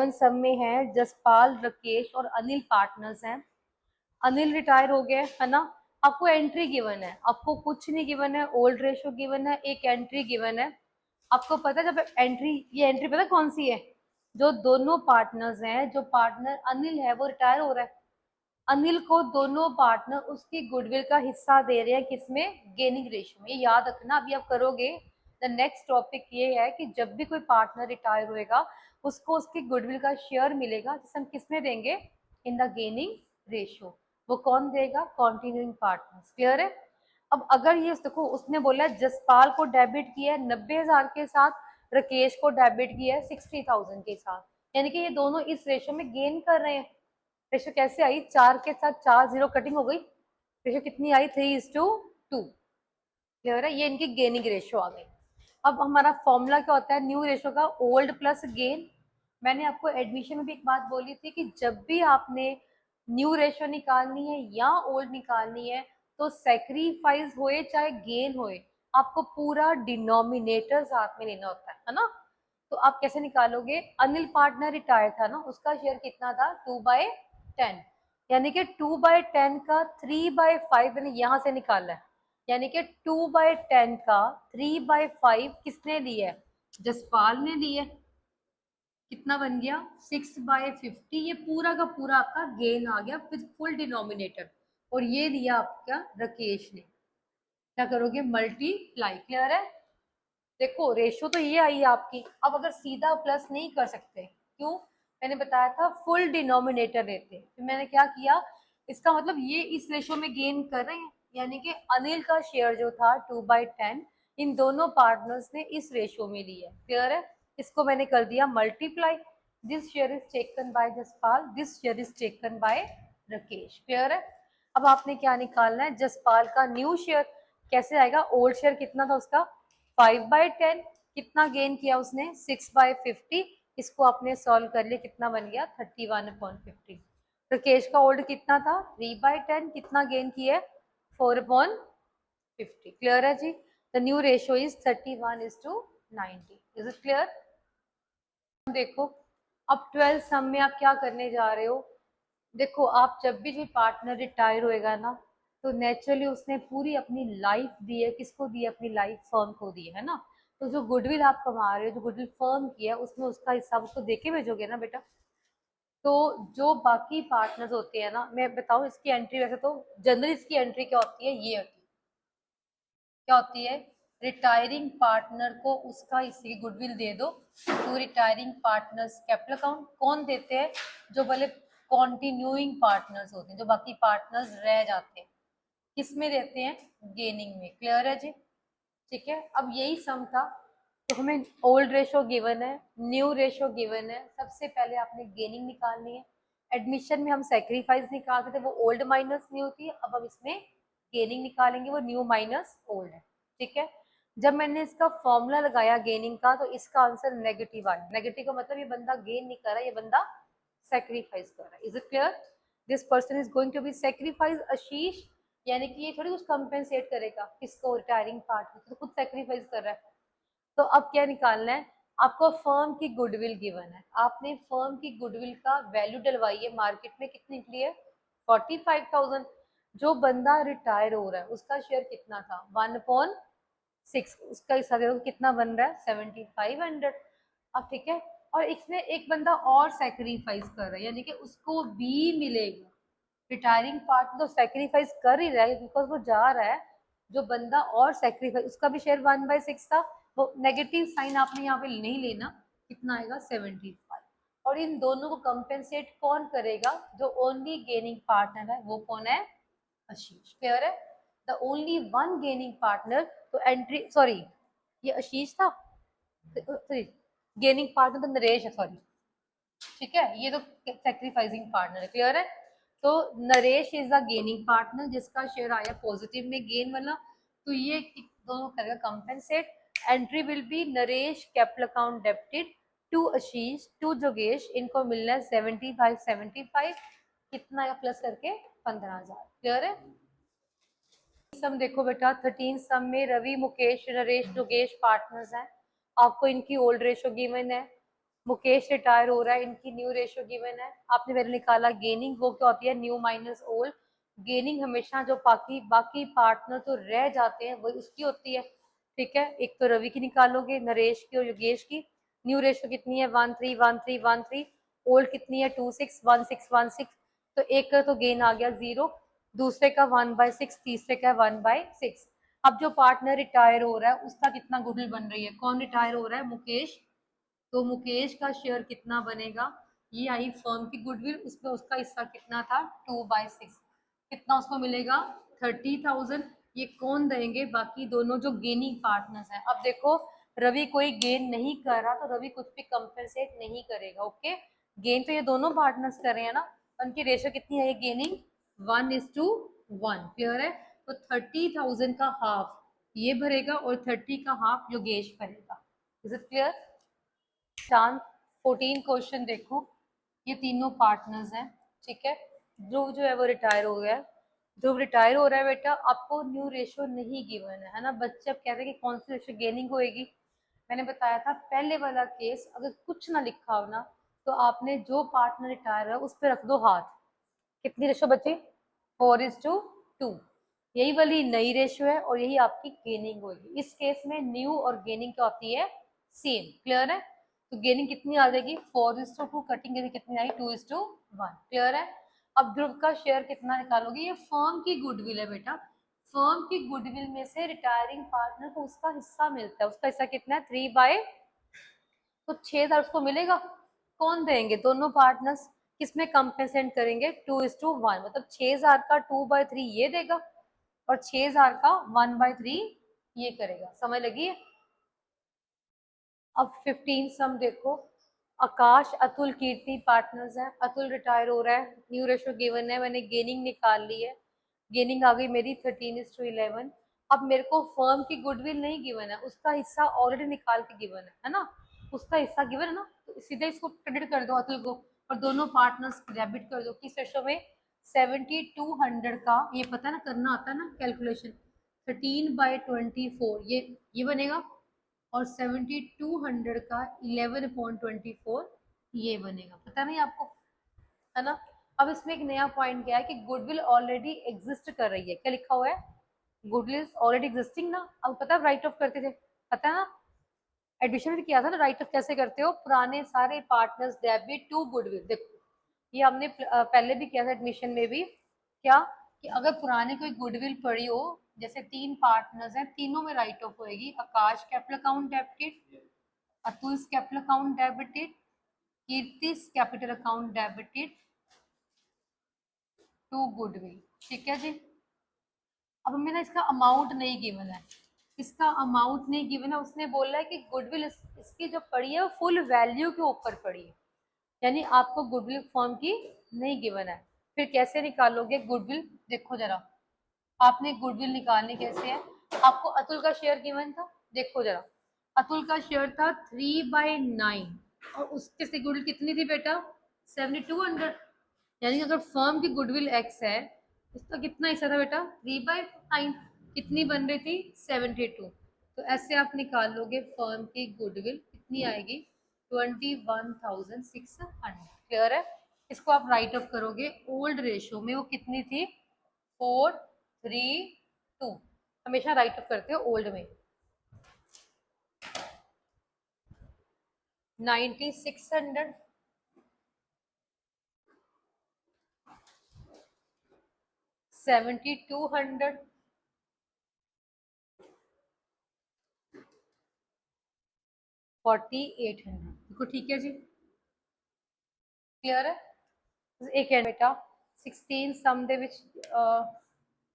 Given some में है जसपाल, राकेश और अनिल पार्टनर्स हैं। अनिल रिटायर हो गए है ना। आपको एंट्री गिवन है, आपको कुछ नहीं गिवन है, ओल्ड रेशो गिवन है, एक एंट्री गिवन है। आपको पता है जब एंट्री, ये एंट्री पता कौन सी है? जो दोनों पार्टनर्स हैं, जो पार्टनर अनिल है वो रिटायर हो रहा है, अनिल को दोनों पार्टनर उसकी गुडविल का हिस्सा दे रहे हैं, किसमें? गेनिंग रेशियो में। ये याद रखना, अभी आप करोगे। द नेक्स्ट टॉपिक ये है कि जब भी कोई पार्टनर रिटायर होएगा उसको उसकी गुडविल का शेयर मिलेगा, जिसे हम किसमें देंगे? In the gaining ratio. वो कौन देगा? Continuing partners. क्लियर है? अब अगर ये देखो, उसने बोला जसपाल को डेबिट किया है 90,000 के साथ, राकेश को डेबिट किया है 60,000 के साथ, यानी कि ये दोनों इस रेशो में गेन कर रहे हैं। रेशो कैसे आई? 4 के साथ 4 जीरो कटिंग हो गई, रेशो कितनी आई? 3:2। क्लियर है? ये इनकी गेनिंग रेशो आ गई। अब हमारा फॉर्मूला क्या होता है न्यू रेशो का? Old plus gain. मैंने आपको एडमिशन में भी एक बात बोली थी कि जब भी आपने न्यू रेशो निकालनी है या ओल्ड निकालनी है तो सेक्रीफाइस होए चाहे गेन होए, आपको पूरा डिनोमिनेटर साथ में लेना होता है ना। तो आप कैसे निकालोगे? अनिल पार्टनर रिटायर था ना, उसका शेयर कितना था? 2/10, यानी कि 2/10 का 3/5 मैंने यहां से निकाला है, यानी कि 2/10 का 3/5 किसने लिया है? जसपाल ने लिया है। कितना बन गया? 6/50। ये पूरा का पूरा आपका गेन आ गया विद फुल डिनोमिनेटर, और ये लिया आपका राकेश ने। क्या करोगे? मल्टीप्लाई। क्लियर है? देखो रेशो तो ये आई आपकी। अब अगर सीधा प्लस नहीं कर सकते, क्यों? मैंने बताया था फुल डिनोमिनेटर लेते। फिर मैंने क्या किया, इसका मतलब ये इस रेशो में गेन कर रहे हैं, यानी कि अनिल का शेयर जो था 2/10 इन दोनों पार्टनर्स ने इस रेशो में लिया। क्लियर है? इसको मैंने कर दिया multiply. This share is taken by Jaspal, this share is taken by Rakesh. Clear है? अब आपने क्या निकालना है? जसपाल का न्यू शेयर कैसे आएगा? ओल्ड शेयर कितना था उसका? 5/10। कितना गेन किया उसने? 6/50। इसको आपने सॉल्व कर लिया, कितना बन गया? 31/50। राकेश का ओल्ड कितना था? 3/10। कितना गेन किया? 4/50। क्लियर है जी? The new ratio is 31:90। Is it clear? देखो अब 12th सम में आप क्या करने जा रहे हो। देखो आप जब भी जो पार्टनर रिटायर होएगा ना, तो नेचुरली उसने पूरी अपनी लाइफ दी है, किसको दी है? अपनी लाइफ फर्म को दी है ना। तो जो गुडविल आप कमा रहे हो, जो गुडविल फर्म की है, उसमें उसका हिस्सा उसको देके भेजोगे ना बेटा। तो जो बाकी पार्टनर्स होते हैं ना, मैं बताऊं इसकी एंट्री, वैसे तो जनरली इसकी एंट्री क्या होती है? ये होती है, क्या होती है? रिटायरिंग पार्टनर को उसका हिस्से की गुडविल दे दो to retiring partners capital account. कौन देते हैं? जो भले कॉन्टिन्यूइंग पार्टनर्स होते हैं, जो बाकी पार्टनर्स रह जाते हैं, किस में देते हैं? गेनिंग में। क्लियर है जी? ठीक है, अब यही सम था। तो हमें ओल्ड रेशो गिवन है, न्यू रेशो गिवन है, सबसे पहले आपने गेनिंग निकालनी है। एडमिशन में हम सेक्रीफाइस निकालते थे, वो ओल्ड माइनस न्यू थी। अब हम इसमें गेनिंग निकालेंगे, वो न्यू माइनस ओल्ड है। ठीक है, जब मैंने इसका फॉर्मूला लगाया गेनिंग का, तो इसका आंसर नेगेटिव आया। नेगेटिव का मतलब ये बंदा गेन नहीं कर रहा, ये बंदा सेक्रीफाइस कर रहा है। Is it clear? This person is going to be sacrifice Ashish, यानी कि ये थोड़ी कुछ कंपेंसेट करेगा किसको? रिटायरिंग पार्ट को, तो खुद सेक्रीफाइस कर रहा है। तो अब क्या निकालना है आपको? फर्म की गुडविल गिवन है, आपने फर्म की गुडविल का वैल्यू डलवाई है। मार्केट में कितनी निकली है? 45,000। जो बंदा रिटायर हो रहा है उसका शेयर कितना था? 1/6। उसका हिस्सा देखो कितना बन रहा है? 7,500। अब ठीक है, और इसमें एक बंदा और सेक्रीफाइस कर रहा है, यानी कि उसको भी मिलेगा। रिटायरिंग पार्ट तो सेक्रीफाइस कर ही रहा है बिकॉज वो जा रहा है। जो बंदा और सेक्रीफाइस, उसका भी शेयर 1/6 था। वो नेगेटिव साइन आपने यहाँ पे नहीं लेना। कितना आएगा? 75। और इन दोनों को कंपेंसेट कौन करेगा? जो ओनली गेनिंग पार्टनर है, वो कौन है? आशीष। क्लियर है? The only one gaining partner. तो एंट्री, सॉरी ये आशीष था, सॉरी गेनिंग पार्टनर तो नरेश है, सॉरी। ठीक है, ये तो सेक्रीफाइसिंग पार्टनर है। क्लियर है? तो Naresh is the gaining partner, जिसका शेयर आया पॉजिटिव में गेन वाला। तो ये दोनों करेगा compensate. Entry will be Naresh capital account debited to Ashish to जोगेश, इनको मिलना है 75 कितना है प्लस करके? 15,000। क्लियर है? सम देखो बेटा, 13 सम में रवि, मुकेश, नरेश, जोगेश पार्टनर्स हैं। आपको इनकी ओल्ड रेशो गिवन है, मुकेश रिटायर हो रहा है, इनकी न्यू रेशियो गिवन है, आपने पहले निकाला गेनिंग, वो क्या होती है न्यू माइनस ओल्ड। गेनिंग हमेशा जो बाकी बाकी पार्टनर तो रह जाते हैं वही उसकी होती है, ठीक है। एक तो रवि की निकालोगे, नरेश की और योगेश की। न्यू रेशियो कितनी है 1 3 1 3 1 3, ओल्ड कितनी है 2 6 1 6 1 6, तो एक का तो गेन आ गया 0, दूसरे का 1/6, तीसरे का 1/6। अब जो पार्टनर रिटायर हो रहा है उसका कितना गुडविल बन रही है, कौन रिटायर हो रहा है, मुकेश, तो मुकेश का शेयर कितना बनेगा, ये आई फर्म की गुडविल, उसमें उसका हिस्सा कितना था 2/6, कितना उसको मिलेगा 30,000। ये कौन देंगे, बाकी दोनों जो गेनिंग पार्टनर्स हैं। अब देखो रवि कोई गेन नहीं कर रहा तो रवि कुछ भी कंपेंसेट नहीं करेगा, ओके। गेन तो ये दोनों पार्टनर्स कर रहे हैं ना, उनकी रेशियो कितनी है, ये गेनिंग 1:1, क्लियर है। तो 30,000 का हाफ ये भरेगा और 30 का हाफ योगेश भरेगा। Is it clear. चांद 14 क्वेश्चन देखो, ये तीनों पार्टनर्स हैं, ठीक है। ध्रुव जो है वो रिटायर हो गया है, ध्रुव रिटायर हो रहा है बेटा, आपको न्यू रेशियो नहीं गिवन है ना। बच्चे अब कहते हैं कि कौन सी रेशियो गेनिंग होएगी, मैंने बताया था पहले वाला केस, अगर कुछ ना लिखा हो ना तो आपने जो पार्टनर रिटायर है उस पर रख दो हाथ। कितनी रेशियो बची, 4:2, यही वाली नई रेशियो है और यही आपकी गेनिंग होगी। इस केस में न्यू और गेनिंग क्या होती है, सेम, क्लियर है। तो गेनिंग कितनी आ जाएगी 4:2, कटिंग यदि कितनी आई 2:1, क्लियर है। अब ध्रुव का शेयर कितना निकालोगे, ये फर्म की गुडविल है बेटा, फर्म की गुडविल में से रिटायरिंग पार्टनर को उसका हिस्सा मिलता है, उसका हिस्सा कितना है 3 तो 6,000 उसको मिलेगा, कौन देंगे, दोनों पार्टनर्स। किसमें कंपेंसेट करेंगे 2:1, मतलब 6,000 का 2/3 ये देगा और 6,000 का 1/3 ये करेगा, समझ लगी है। अब 15 सम देखो, आकाश अतुल कीर्ति पार्टनर्स हैं, अतुल रिटायर हो रहा है, न्यू रेशियो गिवन है, मैंने गेनिंग निकाल ली है, गेनिंग आ गई मेरी 13:11। अब मेरे को फर्म की गुडविल नहीं गिवन है, उसका हिस्सा ऑलरेडी निकाल के गिवन है ना, उसका हिस्सा गिवन है ना, तो सीधे इसको क्रेडिट कर दो अतुल को और दोनों पार्टनर्स डेबिट कर दो। किस रेशो में, 70:100 का, ये पता है ना करना आता है ना कैलकुलेशन, 13/24 ये बनेगा, और 70:200 का 11/24 ये बनेगा, पता नहीं आपको, है ना। अब इसमें एक नया पॉइंट क्या है कि गुडविल ऑलरेडी एग्जिस्ट कर रही है, क्या लिखा हुआ है, गुडविल इज ऑलरेडी एग्जिस्टिंग ना। अब पता है राइट ऑफ करते थे, पता है ना, एडमिशन में किया था ना, राइट ऑफ कैसे करते हो, पुराने सारे पार्टनर्स डेबिट टू गुडविल। देखो ये हमने पहले भी किया था एडमिशन में भी, क्या कि अगर पुराने कोई गुडविल पड़ी हो, जैसे 3 पार्टनर्स हैं, तीनों में राइट ऑफ होएगी, Akash capital account debited, Atul capital account debited, Kirti capital account debited to goodwill, ठीक है जी। अब हमें ना इसका अमाउंट नहीं गिवन है, इसका अमाउंट नहीं गिवन है, उसने बोला है कि गुडविल इसकी जो पड़ी है वो फुल वैल्यू के ऊपर पड़ी है, यानी आपको गुडविल फॉर्म की नहीं गिवन है। फिर कैसे निकालोगे गुडविल, देखो जरा, आपने गुडविल निकालनी कैसे है, आपको अतुल का शेयर गिवन था, देखो जरा, अतुल का शेयर था 3/9 और उसके से गुडविल कितनी थी बेटा 7200, यानी कि अगर फर्म की गुडविल एक्स है, इसका कितना हिस्सा था बेटा 3/9, कितनी बन रही थी 72, तो ऐसे आप निकाल लोगे फर्म की गुडविल कितनी आएगी 21,600, क्लियर है। इसको आप राइट ऑफ करोगे ओल्ड रेशियो में, वो कितनी थी 4:3:2, हमेशा राइट ऑफ करते हो ओल्ड में। 9600, 7200, 4800, देखो ठीक है जी, क्लियर है। एक है बेटा 16 सम दे विच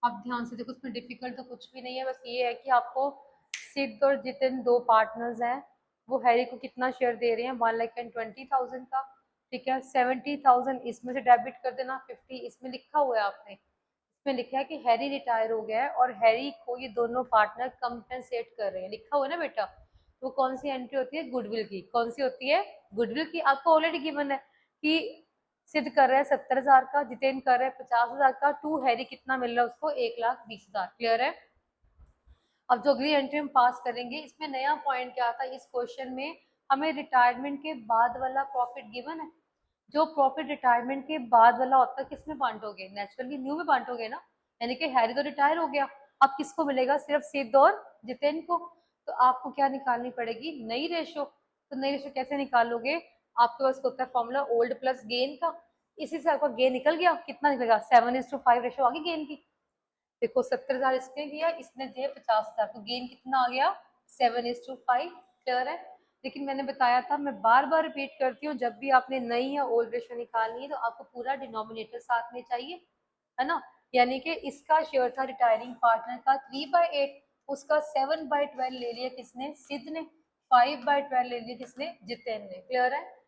आप ध्यान से देखो, उसमें डिफिकल्ट तो कुछ भी नहीं है, बस ये है कि आपको सिद्ध और जितिन 2 पार्टनर्स हैं, वो हैरी को कितना शेयर दे रहे हैं 1,20,000 का, ठीक है। 70,000 इसमें से डेबिट कर देना, 50 इसमें लिखा हुआ है आपने, इसमें लिखा है कि हैरी रिटायर हो गया है और हैरी को ये दोनों पार्टनर कंपेंसेट कर रहे हैं, लिखा हुआ है ना बेटा। वो कौन सी एंट्री होती है गुडविल की, कौन सी होती है गुडविल की, आपको ऑलरेडी गिवन है कि सिद्ध कर रहा है 70,000 का, जितेन कर रहा है 50,000 का, टू हैरी कितना मिल रहा है उसको 1,20,000, क्लियर है। अब जो अगली एंट्री हम पास करेंगे, इसमें नया पॉइंट क्या था इस क्वेश्चन में, हमें रिटायरमेंट के बाद वाला प्रॉफिट गिवन है। जो प्रॉफिट रिटायरमेंट के बाद वाला होता है किस में बांटोगे? नेचुरली न्यू में बांटोगे ना। यानी कि हैरी तो रिटायर हो गया, अब किसको मिलेगा? सिर्फ सिद्ध और जितेन को। तो आपको क्या निकालनी पड़ेगी? नई रेशो। तो नई रेशो कैसे निकालोगे? आपके पास होता है फॉर्मूला ओल्ड प्लस गेन का। इसी से आपका गेन निकल गया, कितना निकलेगा? 7:5 रेशो आ गई गेन की। देखो 70,000 इसने दिया, इसने दिए 50,000, तो गेन कितना आ गया? 7:5। क्लियर है? लेकिन मैंने बताया था, मैं बार बार रिपीट करती हूँ, जब भी आपने नई या ओल्ड रेशो निकालनी है तो आपको पूरा डिनोमिनेटर साथ में चाहिए, है ना। यानी कि इसका शेयर था रिटायरिंग पार्टनर का 3/8, उसका 7/12 ले लिया किसने? सिद्ध ने। 5/12 ले लिया किसने? जितेन ने। क्लियर है?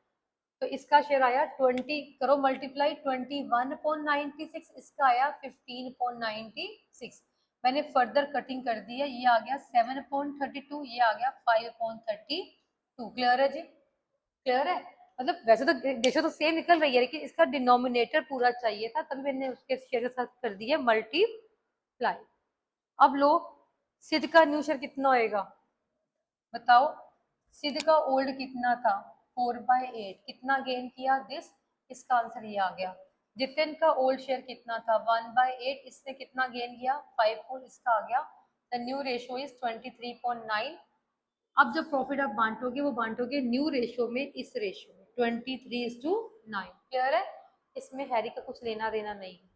तो इसका शेयर आया 20, करो मल्टीप्लाई, 21.96, इसका आया 15.96। मैंने फर्दर कटिंग कर दी है, ये आ गया 7.32, ये आ गया 5.32। क्लियर है जी? क्लियर है? मतलब वैसे तो रेशो तो सेम निकल रही है, लेकिन इसका डिनोमिनेटर पूरा चाहिए था, तभी मैंने उसके शेयर के साथ कर दिया मल्टीप्लाई। अब लो, सिद्ध का न्यू शेयर कितना होएगा बताओ? सिद्ध का ओल्ड कितना था? 4/8। कितना गेन किया? दिस। इसका आंसर ये आ गया। जितिन का ओल्ड शेयर कितना था? 1/8। इसने कितना गेन किया? 5। इसका आ गया। The new ratio is 23.9। अब जब प्रॉफिट आप बांटोगे वो बांटोगे न्यू रेशो में, इस रेशो में 23:9। क्लियर है? इसमें हैरी का कुछ लेना देना नहीं है।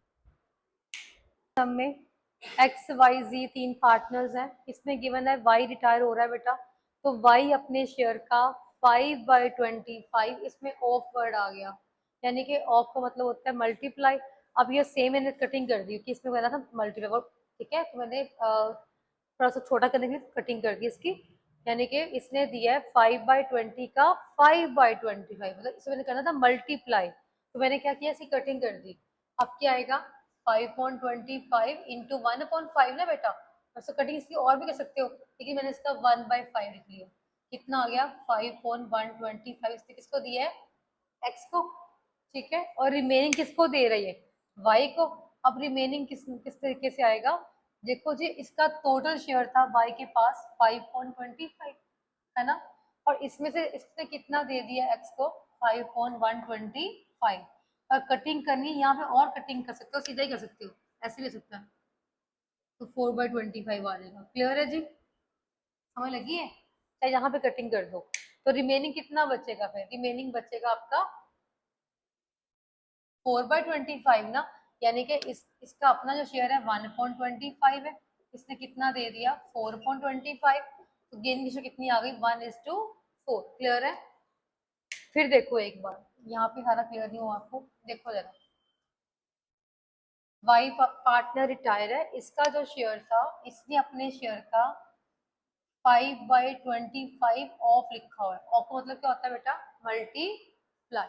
सब में XYZ 3 पार्टनर्स हैं, इसमें गिवन है Y रिटायर हो रहा है बेटा, तो Y अपने शेयर का 5/25, इसमें ऑफ वर्ड आ गया, यानी कि ऑफ का मतलब होता है मल्टीप्लाई। अब ये सेम मैंने कटिंग कर दी कि इसमें कहना था मल्टीप्लाई, ठीक है, तो मैंने थोड़ा सा छोटा करने के लिए कटिंग कर दी इसकी। यानी कि इसने दिया है 5/20 का 5/25, मतलब इसमें मैंने करना था मल्टीप्लाई, तो मैंने क्या किया? इसकी कटिंग कर दी। अब क्या आएगा? 5.25 इंटू 1/5 ना बेटा। वैसे कटिंग इसकी और भी कर सकते हो, लेकिन मैंने इसका 1/5 लिख लिया। कितना आ गया? 5.125। इसने किसको दिया है? एक्स को। ठीक है, और रिमेनिंग किसको दे रही है? वाई को। अब रिमेनिंग किस किस तरीके से आएगा? देखो जी, इसका टोटल शेयर था वाई के पास 5.25, है ना, और इसमें से इसने कितना दे दिया एक्स को? 5.125। और कटिंग करनी यहाँ पे और कटिंग कर सकते हो, सीधा ही कर सकते हो, ऐसे भी सकता है, तो 4/25 आ जाएगा। क्लियर है जी? समझ लगी है? चाहे यहाँ पे कटिंग कर दो। तो रिमेनिंग कितना बचेगा? फिर रिमेनिंग बचेगा आपका 4/25 ना, यानी कि इसका अपना जो शेयर है 1.25 है, इसने कितना दे दिया? 4.25। तो गेन रेशियो कितनी आ गई? 1:4। क्लियर है? फिर देखो एक बार, यहाँ पे सारा क्लियर नहीं हुआ आपको, देखो जरा। वाई पार्टनर रिटायर है, इसका जो शेयर था, इसने अपने शेयर का 5/25 ऑफ लिखा हुआ है। ऑफ का मतलब क्या होता है बेटा? मल्टीप्लाई।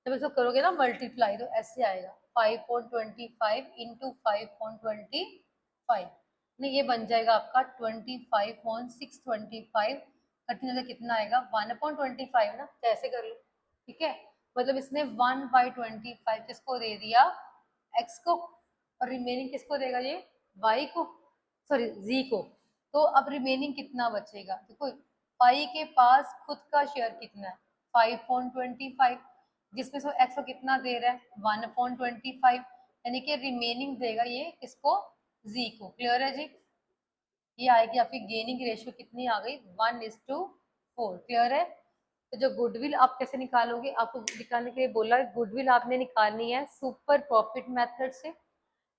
जब इसको करोगे ना मल्टीप्लाई, तो ऐसे आएगा 5.25 इंटू 5.25, नहीं ये बन जाएगा आपका 25.625। कठिन कितना आएगा? 1/25 ना, तो ऐसे कर लो। ठीक है, मतलब इसने 1/25 किसको दे दिया? एक्स को, और रिमेनिंग किसको देगा? ये वाई को, सॉरी जी को। तो अब रिमेनिंग कितना बचेगा? देखो वाई के पास खुद का शेयर कितना है? 5.25, जिसमें से एक्स को कितना दे रहा है? 1.25, यानी कि रिमेनिंग देगा ये किसको? जी को। क्लियर है जी? ये आएगी आपकी गेनिंग रेशियो कितनी आ गई? 1:4। क्लियर है? तो जो गुडविल आप कैसे निकालोगे? आपको निकालने के लिए बोला है, गुडविल आपने निकालनी है सुपर प्रॉफिट मेथड से।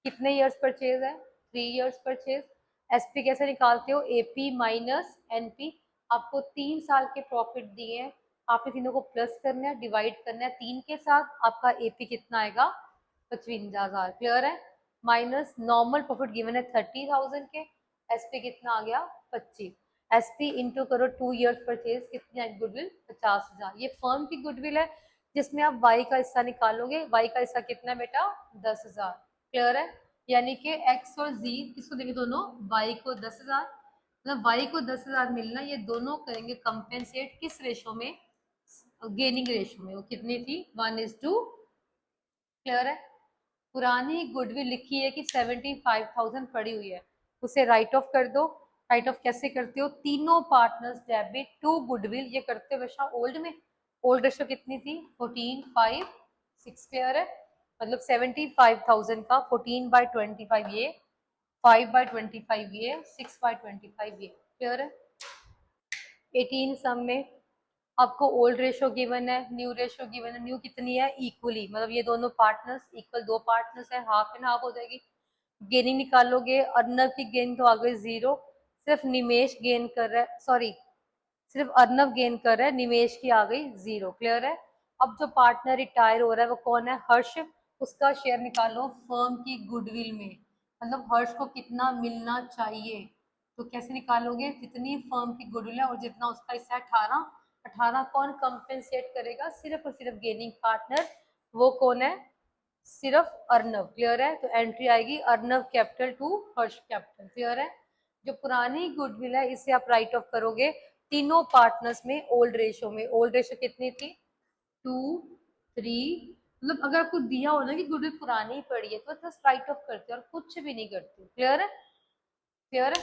कितने इयर्स परचेज है? 3 इयर्स परचेज। एसपी कैसे निकालते हो? AP minus NP. आपको 3 साल के प्रॉफिट दिए हैं, आपने तीनों को प्लस करना है, डिवाइड करना है 3 के साथ। आपका एपी कितना आएगा? 55,000। क्लियर है? माइनस नॉर्मल प्रॉफिट गिवन है 30,000 के, एसपी कितना आ गया? 25। एसपी इंटू करो 2 इयर्स परचेज, कितनी आएगी गुडविल? 50,000। ये फर्म की गुडविल है, जिसमें आप वाई का हिस्सा निकालोगे। वाई का हिस्सा कितना है बेटा? 10,000। क्लियर है? यानी कि एक्स और जी किसको देंगे? दोनों वाई को 10,000, मतलब वाई को 10,000 मिलना, ये दोनों करेंगे कंपेंसेट किस रेशो में? गेनिंग रेशो में। वो कितनी थी? 1:2। क्लियर है? पुरानी गुडविल लिखी है कि 75,000 पड़ी हुई है, उसे राइट ऑफ कर दो, राइट ऑफ कैसे करते हो, तीनों पार्टनर्स डेबिट टू गुडविल, ये करते हो वैसा ओल्ड में। ओल्ड रेशो कितनी थी, 14, 5, 6, क्लियर है। मतलब 75,000 का 14/25 ये, 5/25 ये, 6/25 ये, क्लियर है। 18 सम में आपको ओल्ड रेशो गिवन है, न्यू रेशो गिवन है। न्यू कितनी है, इक्वली, मतलब ये दोनों पार्टनर्स इक्वल, दो पार्टनर्स है, हाफ एंड हाफ हो जाएगी। गेनिंग निकालोगे, अर्नव की गेन तो आ गई 0, सिर्फ निमेश गेन कर रहा है, सॉरी सिर्फ अर्नव गेन कर रहा है, निमेश की आ गई 0, क्लियर है। अब जो पार्टनर रिटायर हो रहा है वो कौन है, हर्ष, उसका शेयर निकालो फर्म की गुडविल में, मतलब हर्ष को कितना मिलना चाहिए। तो कैसे निकालोगे, जितनी फर्म की गुडविल है और जितना उसका हिस्सा है 18, 18 कौन कंपेंसेट करेगा, सिर्फ और सिर्फ गेनिंग पार्टनर, वो कौन है, सिर्फ अर्नव, क्लियर है। तो एंट्री आएगी Arnav capital to Harsh capital, clear है। जो पुरानी गुडविल है इसे आप राइट ऑफ करोगे तीनों पार्टनर्स में ओल्ड रेशो में। ओल्ड रेशो कितनी थी, 2, 3, मतलब अगर आपको दिया हो ना कि गुडविल पुरानी पड़ी है तो बस राइट ऑफ करते हो और कुछ भी नहीं करते, क्लियर है, क्लियर है।